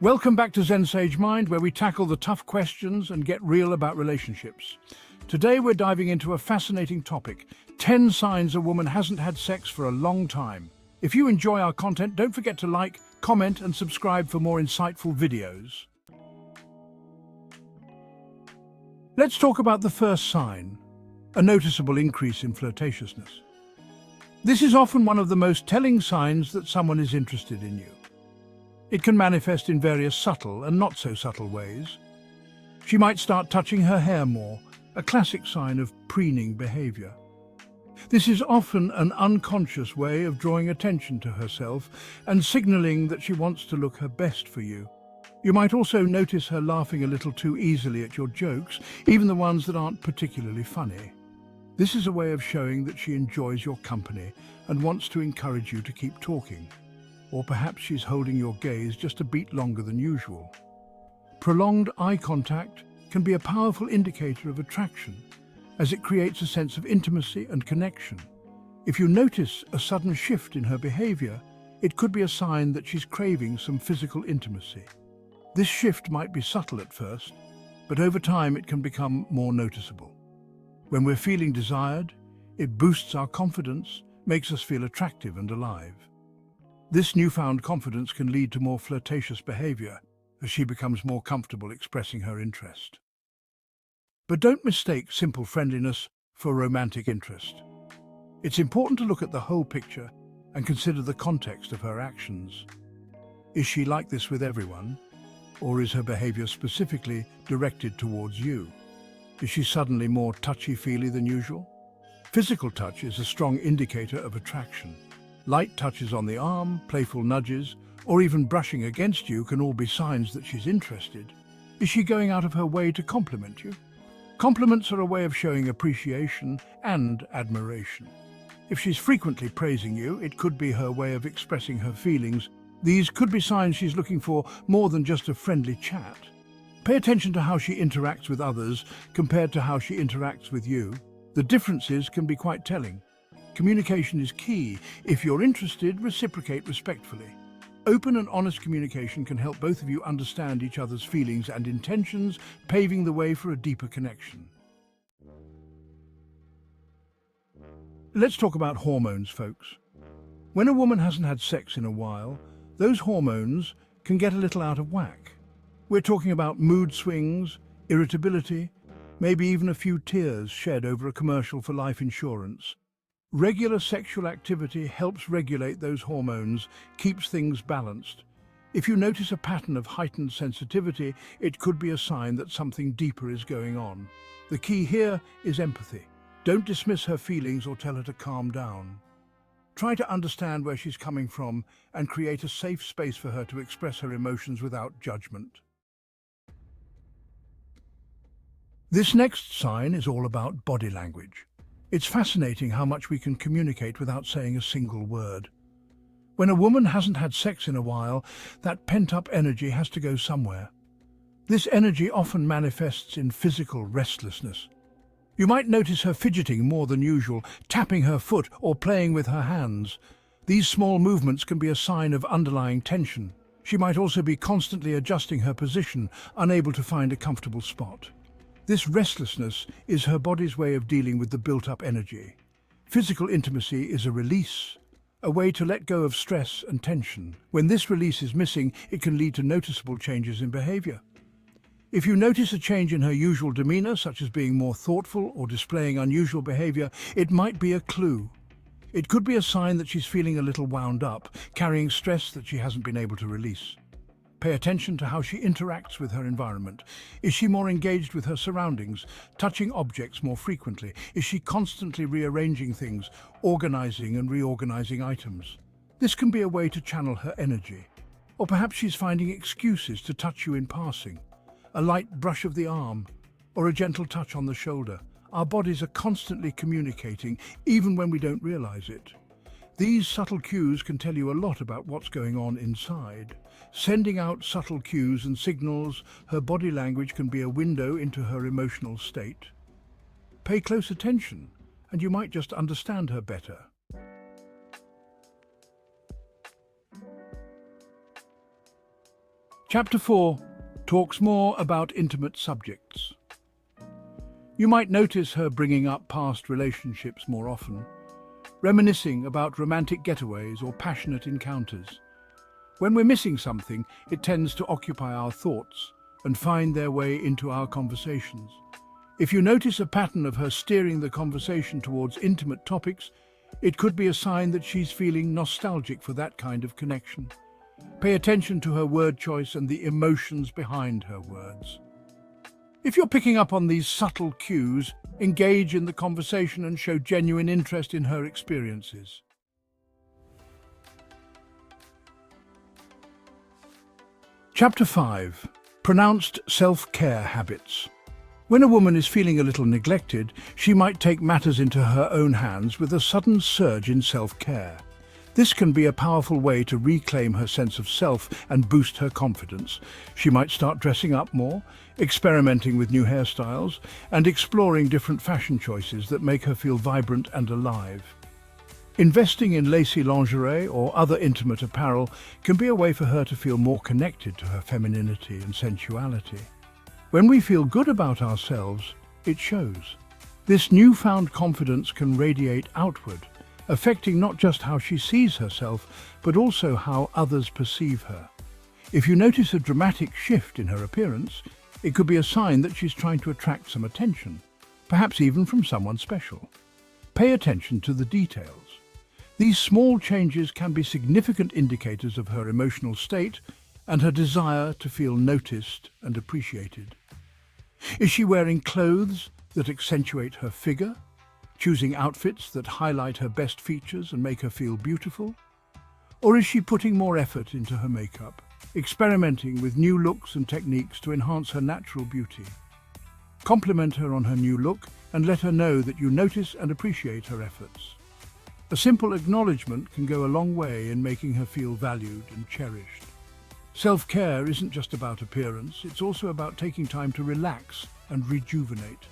Welcome back to Zensagemind, where we tackle the tough questions and get real about relationships. Today we're diving into a fascinating topic, 10 signs a woman hasn't had sex for a long time. If you enjoy our content, don't forget to like, comment and subscribe for more insightful videos. Let's talk about the first sign, a noticeable increase in flirtatiousness. This is often one of the most telling signs that someone is interested in you. It can manifest in various subtle and not so subtle ways. She might start touching her hair more, a classic sign of preening behavior. This is often an unconscious way of drawing attention to herself and signaling that she wants to look her best for you. You might also notice her laughing a little too easily at your jokes, even the ones that aren't particularly funny. This is a way of showing that she enjoys your company and wants to encourage you to keep talking. Or perhaps she's holding your gaze just a beat longer than usual. Prolonged eye contact can be a powerful indicator of attraction, as it creates a sense of intimacy and connection. If you notice a sudden shift in her behavior, it could be a sign that she's craving some physical intimacy. This shift might be subtle at first, but over time it can become more noticeable. When we're feeling desired, it boosts our confidence, makes us feel attractive and alive. This newfound confidence can lead to more flirtatious behavior as she becomes more comfortable expressing her interest. But don't mistake simple friendliness for romantic interest. It's important to look at the whole picture and consider the context of her actions. Is she like this with everyone? Or is her behavior specifically directed towards you? Is she suddenly more touchy-feely than usual? Physical touch is a strong indicator of attraction. Light touches on the arm, playful nudges, or even brushing against you can all be signs that she's interested. Is she going out of her way to compliment you? Compliments are a way of showing appreciation and admiration. If she's frequently praising you, it could be her way of expressing her feelings. These could be signs she's looking for more than just a friendly chat. Pay attention to how she interacts with others compared to how she interacts with you. The differences can be quite telling. Communication is key. If you're interested, reciprocate respectfully. Open and honest communication can help both of you understand each other's feelings and intentions, paving the way for a deeper connection. Let's talk about hormones, folks. When a woman hasn't had sex in a while, those hormones can get a little out of whack. We're talking about mood swings, irritability, maybe even a few tears shed over a commercial for life insurance. Regular sexual activity helps regulate those hormones, keeps things balanced. If you notice a pattern of heightened sensitivity, it could be a sign that something deeper is going on. The key here is empathy. Don't dismiss her feelings or tell her to calm down. Try to understand where she's coming from and create a safe space for her to express her emotions without judgment. This next sign is all about body language. It's fascinating how much we can communicate without saying a single word. When a woman hasn't had sex in a while, that pent-up energy has to go somewhere. This energy often manifests in physical restlessness. You might notice her fidgeting more than usual, tapping her foot or playing with her hands. These small movements can be a sign of underlying tension. She might also be constantly adjusting her position, unable to find a comfortable spot. This restlessness is her body's way of dealing with the built-up energy. Physical intimacy is a release, a way to let go of stress and tension. When this release is missing, it can lead to noticeable changes in behavior. If you notice a change in her usual demeanor, such as being more thoughtful or displaying unusual behavior, it might be a clue. It could be a sign that she's feeling a little wound up, carrying stress that she hasn't been able to release. Pay attention to how she interacts with her environment. Is she more engaged with her surroundings, touching objects more frequently? Is she constantly rearranging things, organizing and reorganizing items? This can be a way to channel her energy. Or perhaps she's finding excuses to touch you in passing. A light brush of the arm, or a gentle touch on the shoulder. Our bodies are constantly communicating, even when we don't realize it. These subtle cues can tell you a lot about what's going on inside. Sending out subtle cues and signals, her body language can be a window into her emotional state. Pay close attention, and you might just understand her better. Chapter 4 talks more about intimate subjects. You might notice her bringing up past relationships more often, reminiscing about romantic getaways or passionate encounters. When we're missing something, it tends to occupy our thoughts and find their way into our conversations. If you notice a pattern of her steering the conversation towards intimate topics, it could be a sign that she's feeling nostalgic for that kind of connection. Pay attention to her word choice and the emotions behind her words. If you're picking up on these subtle cues, engage in the conversation and show genuine interest in her experiences. Chapter 5. Pronounced self-care habits. When a woman is feeling a little neglected, she might take matters into her own hands with a sudden surge in self-care. This can be a powerful way to reclaim her sense of self and boost her confidence. She might start dressing up more, experimenting with new hairstyles, and exploring different fashion choices that make her feel vibrant and alive. Investing in lacy lingerie or other intimate apparel can be a way for her to feel more connected to her femininity and sensuality. When we feel good about ourselves, it shows. This newfound confidence can radiate outward, affecting not just how she sees herself, but also how others perceive her. If you notice a dramatic shift in her appearance, it could be a sign that she's trying to attract some attention, perhaps even from someone special. Pay attention to the details. These small changes can be significant indicators of her emotional state and her desire to feel noticed and appreciated. Is she wearing clothes that accentuate her figure? Choosing outfits that highlight her best features and make her feel beautiful? Or is she putting more effort into her makeup, experimenting with new looks and techniques to enhance her natural beauty? Compliment her on her new look and let her know that you notice and appreciate her efforts. A simple acknowledgement can go a long way in making her feel valued and cherished. Self-care isn't just about appearance, it's also about taking time to relax and rejuvenate.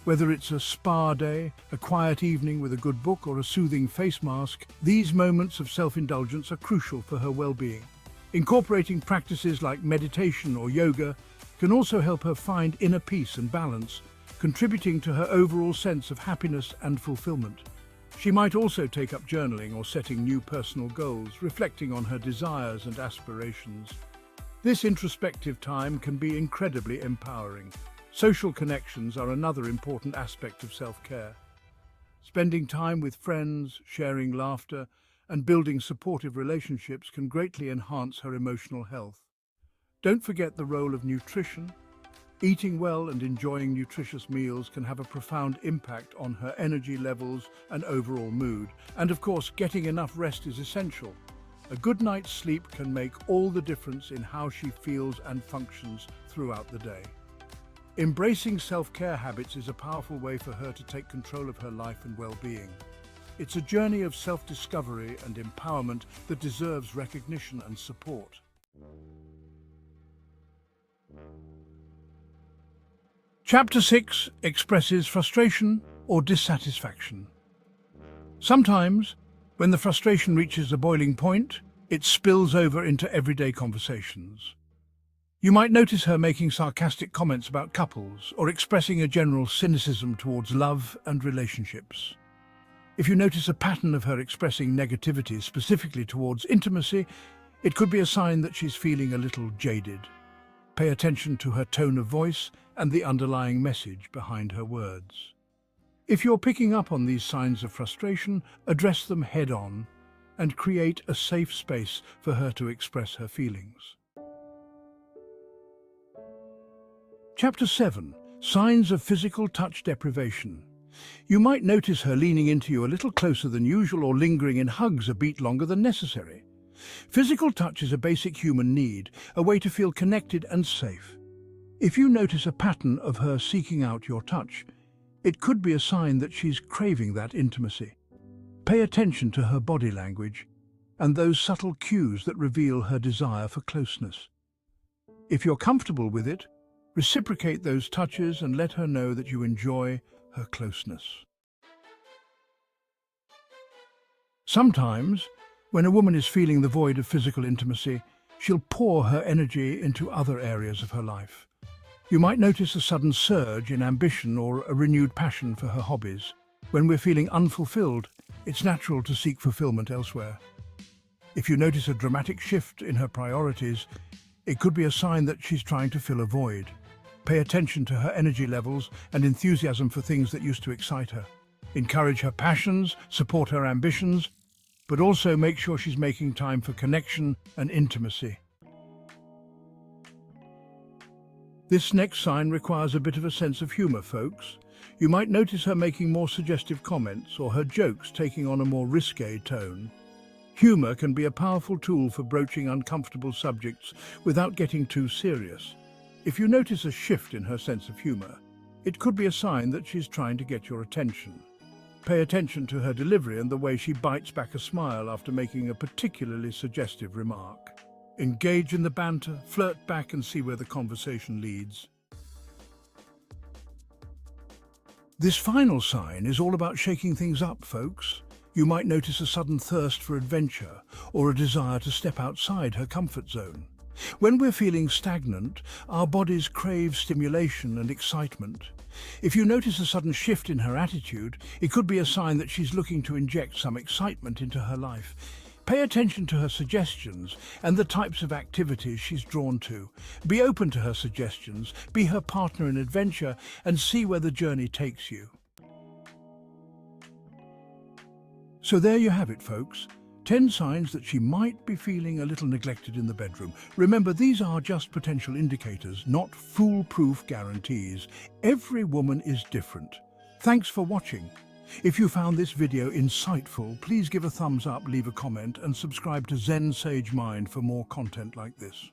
Whether it's a spa day, a quiet evening with a good book, or a soothing face mask, these moments of self-indulgence are crucial for her well-being. Incorporating practices like meditation or yoga can also help her find inner peace and balance, contributing to her overall sense of happiness and fulfillment. She might also take up journaling or setting new personal goals, reflecting on her desires and aspirations. This introspective time can be incredibly empowering. Social connections are another important aspect of self-care. Spending time with friends, sharing laughter, and building supportive relationships can greatly enhance her emotional health. Don't forget the role of nutrition. Eating well and enjoying nutritious meals can have a profound impact on her energy levels and overall mood. And of course, getting enough rest is essential. A good night's sleep can make all the difference in how she feels and functions throughout the day. Embracing self-care habits is a powerful way for her to take control of her life and well-being. It's a journey of self-discovery and empowerment that deserves recognition and support. Chapter 6 expresses frustration or dissatisfaction. Sometimes, when the frustration reaches a boiling point, it spills over into everyday conversations. You might notice her making sarcastic comments about couples or expressing a general cynicism towards love and relationships. If you notice a pattern of her expressing negativity specifically towards intimacy, it could be a sign that she's feeling a little jaded. Pay attention to her tone of voice and the underlying message behind her words. If you're picking up on these signs of frustration, address them head-on and create a safe space for her to express her feelings. Chapter 7. Signs of physical touch deprivation. You might notice her leaning into you a little closer than usual or lingering in hugs a beat longer than necessary. Physical touch is a basic human need, a way to feel connected and safe. If you notice a pattern of her seeking out your touch, it could be a sign that she's craving that intimacy. Pay attention to her body language and those subtle cues that reveal her desire for closeness. If you're comfortable with it, reciprocate those touches and let her know that you enjoy her closeness. Sometimes, when a woman is feeling the void of physical intimacy, she'll pour her energy into other areas of her life. You might notice a sudden surge in ambition or a renewed passion for her hobbies. When we're feeling unfulfilled, it's natural to seek fulfillment elsewhere. If you notice a dramatic shift in her priorities, it could be a sign that she's trying to fill a void. Pay attention to her energy levels and enthusiasm for things that used to excite her. Encourage her passions, support her ambitions, but also make sure she's making time for connection and intimacy. This next sign requires a bit of a sense of humor, folks. You might notice her making more suggestive comments or her jokes taking on a more risque tone. Humor can be a powerful tool for broaching uncomfortable subjects without getting too serious. If you notice a shift in her sense of humor, it could be a sign that she's trying to get your attention. Pay attention to her delivery and the way she bites back a smile after making a particularly suggestive remark. Engage in the banter, flirt back and see where the conversation leads. This final sign is all about shaking things up, folks. You might notice a sudden thirst for adventure or a desire to step outside her comfort zone. When we're feeling stagnant, our bodies crave stimulation and excitement. If you notice a sudden shift in her attitude, it could be a sign that she's looking to inject some excitement into her life. Pay attention to her suggestions and the types of activities she's drawn to. Be open to her suggestions, be her partner in adventure, and see where the journey takes you. So there you have it, folks. 10 signs that she might be feeling a little neglected in the bedroom. Remember, these are just potential indicators, not foolproof guarantees. Every woman is different. Thanks for watching. If you found this video insightful, please give a thumbs up, leave a comment, and subscribe to zensagemind for more content like this.